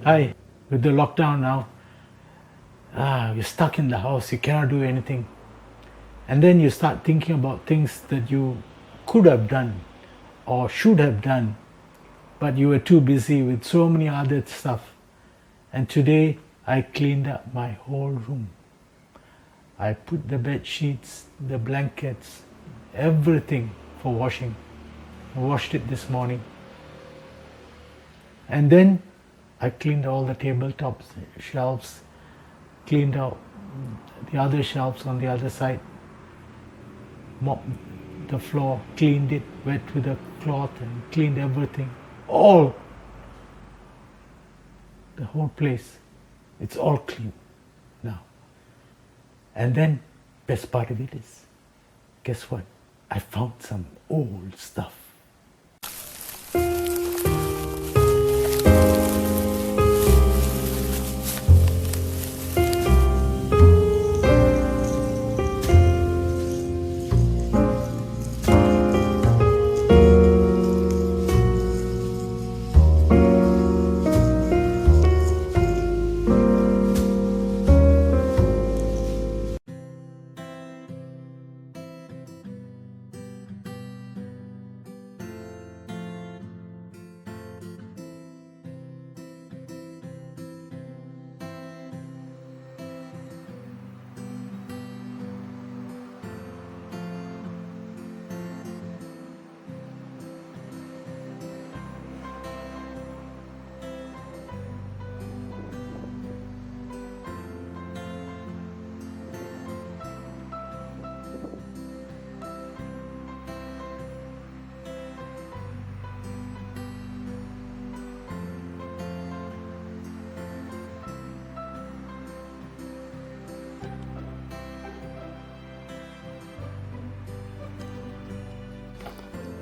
Hi, with the lockdown now, you're stuck in the house, you cannot do anything. And then you start thinking about things that you could have done or should have done, but you were too busy with so many other stuff. And today I cleaned up my whole room. I put the bed sheets, the blankets, everything for washing. I washed it this morning. And then I cleaned all the tabletops, shelves, cleaned out the other shelves on the other side, mopped the floor, cleaned it, wet with a cloth and cleaned everything. All, the whole place, it's all clean now. And then, best part of it is, guess what? I found some old stuff.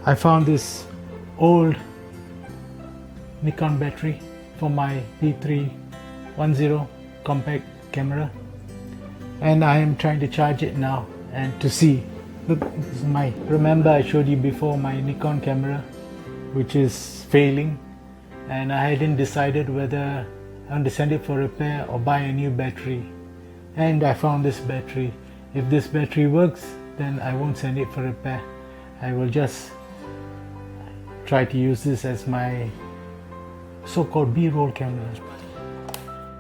I found this old Nikon battery for my D310 compact camera, and I am trying to charge it now and to see. Look, this is remember I showed you before my Nikon camera which is failing, and I hadn't decided whether I want to send it for repair or buy a new battery, and I found this battery. If this battery works, then I won't send it for repair. I will just try to use this as my so-called B-roll camera.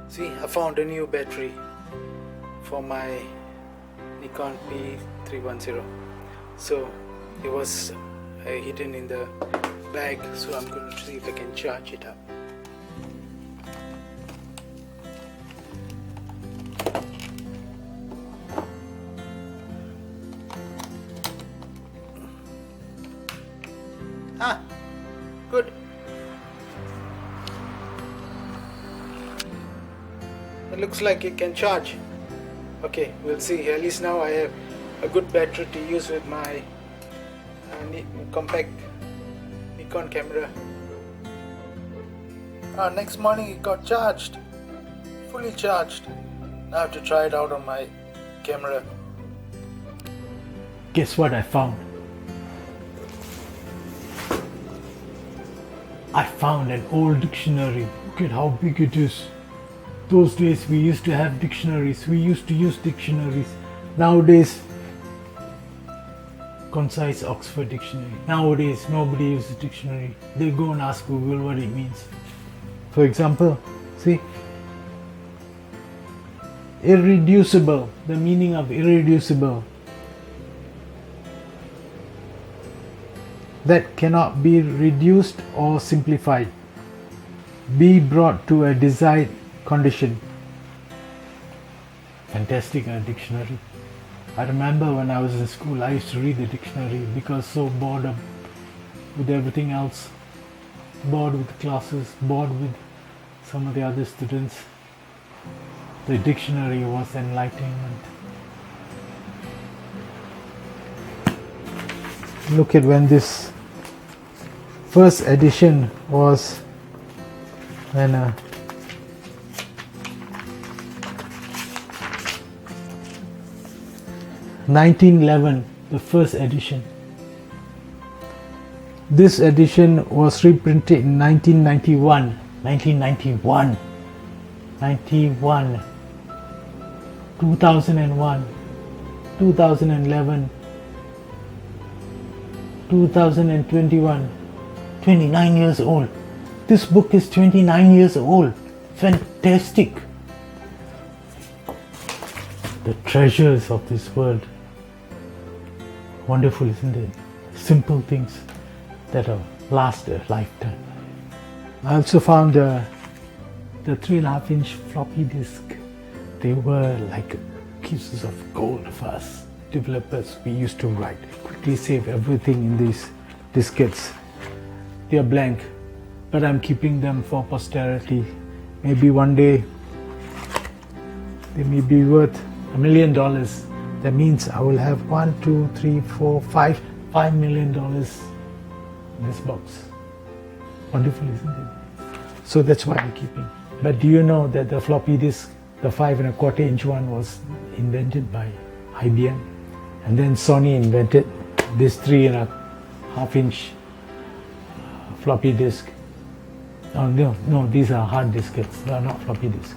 See, I found a new battery for my Nikon P310. So it was hidden in the bag, so I'm going to see if I can charge it up. Good. It looks like it can charge. Okay, we'll see. At least now I have a good battery to use with my compact Nikon camera. Next morning it got charged, fully charged. Now I have to try it out on my camera. Guess what I found? I found an old dictionary. Look at how big it is. Those days we used to have dictionaries. We used to use dictionaries. Nowadays, concise Oxford Dictionary. Nowadays, nobody uses dictionary. They go and ask Google what it means. For example, see, irreducible. The meaning of irreducible. That cannot be reduced or simplified. Be brought to a desired condition. Fantastic dictionary. I remember when I was in school, I used to read the dictionary because so bored with everything else. Bored with the classes, bored with some of the other students. The dictionary was enlightenment. Look at when this first edition was, when 1911, the first edition. This edition was reprinted in 1991. 91, 2001, 2011, 2021, 29 years old. This book is 29 years old. Fantastic. The treasures of this world. Wonderful, isn't it? Simple things that last a lifetime. I also found the 3.5-inch floppy disk. They were like pieces of gold for us developers. We used to write, quickly save everything in these diskettes. They are blank, but I'm keeping them for posterity. Maybe one day they may be worth $1 million. That means I will have $5 million in this box. Wonderful, isn't it? So that's why I'm keeping. But do you know that the floppy disk, the 5.25-inch one, was invented by IBM, and then Sony invented this 3.5-inch floppy disk. Oh, no, these are hard diskettes. They are not floppy disks.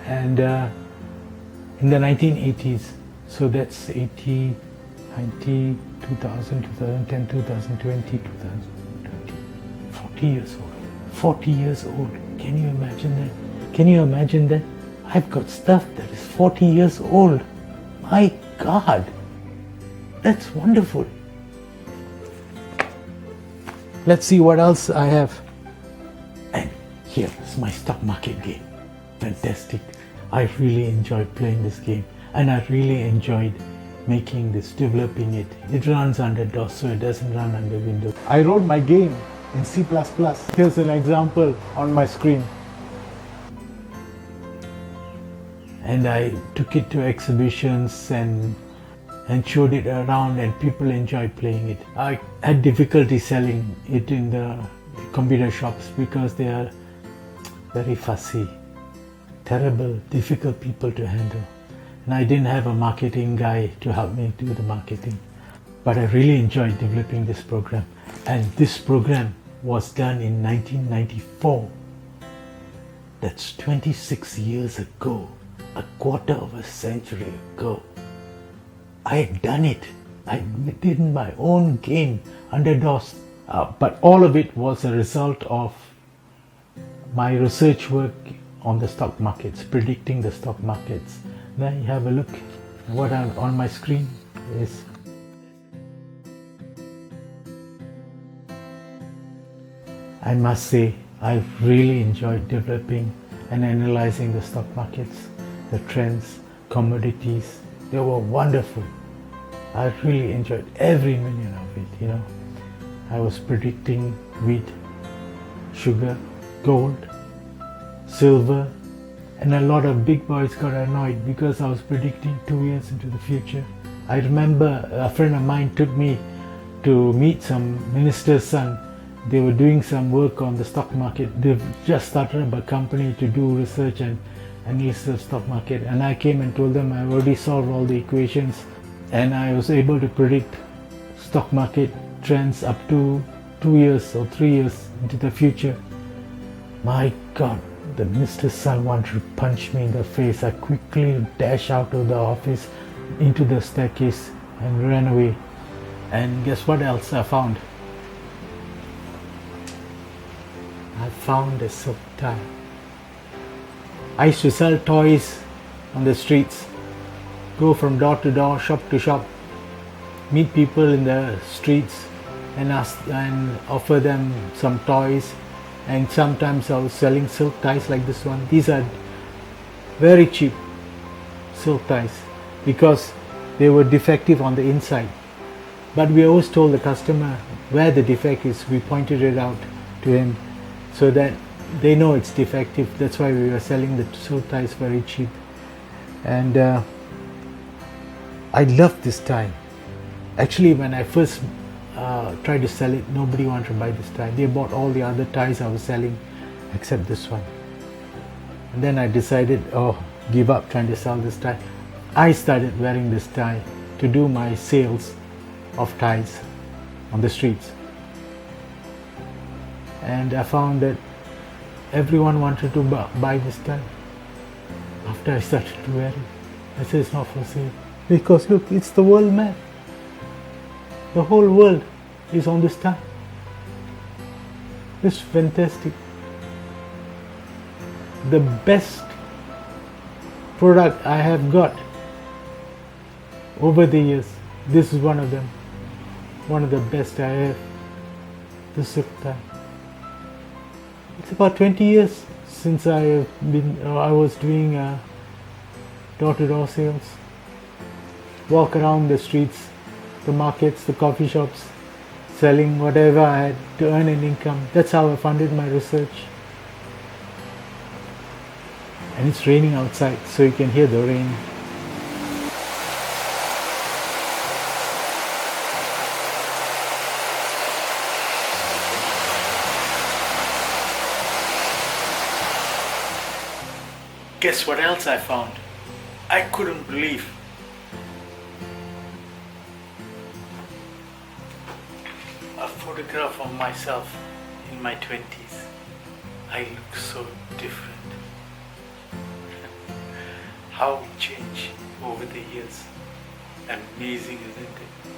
And in the 1980s, so that's 80, 90, 2000, 2010, 2020, 2020, 40 years old. 40 years old. Can you imagine that? Can you imagine that? I've got stuff that is 40 years old. My God, that's wonderful. Let's see what else I have. And here is my stock market game. Fantastic. I really enjoyed playing this game, and I really enjoyed making this, developing it. It runs under DOS, so it doesn't run under Windows. I wrote my game in C++. Here's an example on my screen. And I took it to exhibitions and showed it around, and people enjoyed playing it. I had difficulty selling it in the computer shops because they are very fussy, terrible, difficult people to handle. And I didn't have a marketing guy to help me do the marketing. But I really enjoyed developing this program. And this program was done in 1994. That's 26 years ago, a quarter of a century ago. I had done it. I did my own game under DOS. But all of it was a result of my research work on the stock markets, predicting the stock markets. Now you have a look. What on my screen is I must say I've really enjoyed developing and analyzing the stock markets, the trends, commodities. They were wonderful. I really enjoyed every minute of it, you know. I was predicting wheat, sugar, gold, silver, and a lot of big boys got annoyed because I was predicting 2 years into the future. I remember a friend of mine took me to meet some minister's son. They were doing some work on the stock market. They've just started up a company to do research and analysis the stock market. And I came and told them I already solved all the equations, and I was able to predict stock market trends up to 2 years or 3 years into the future. My God, the minister's son wanted to punch me in the face. I quickly dashed out of the office into the staircase and ran away. And guess what else I found? I found a silk tie. I used to sell toys on the streets, go from door to door, shop to shop, meet people in the streets and ask and offer them some toys. And sometimes I was selling silk ties like this one. These are very cheap silk ties because they were defective on the inside. But we always told the customer where the defect is. We pointed it out to him so that they know it's defective. That's why we were selling the silk ties very cheap. And I loved this tie. Actually, when I first tried to sell it, nobody wanted to buy this tie. They bought all the other ties I was selling except this one. And then I decided, give up trying to sell this tie. I started wearing this tie to do my sales of ties on the streets. And I found that everyone wanted to buy this tie. After I started to wear it, I said it's not for sale. Because look, it's the world map. The whole world is on this tie. It's fantastic. The best product I have got over the years, this is one of them. One of the best I have. The silk tie. It's about 20 years since I was doing door-to-door sales. Walk around the streets, the markets, the coffee shops, selling whatever I had to earn an income. That's how I funded my research. And it's raining outside, so you can hear the rain. Guess what else I found? I couldn't believe. A photograph of myself in my 20s. I look so different. How we change over the years. Amazing, isn't it?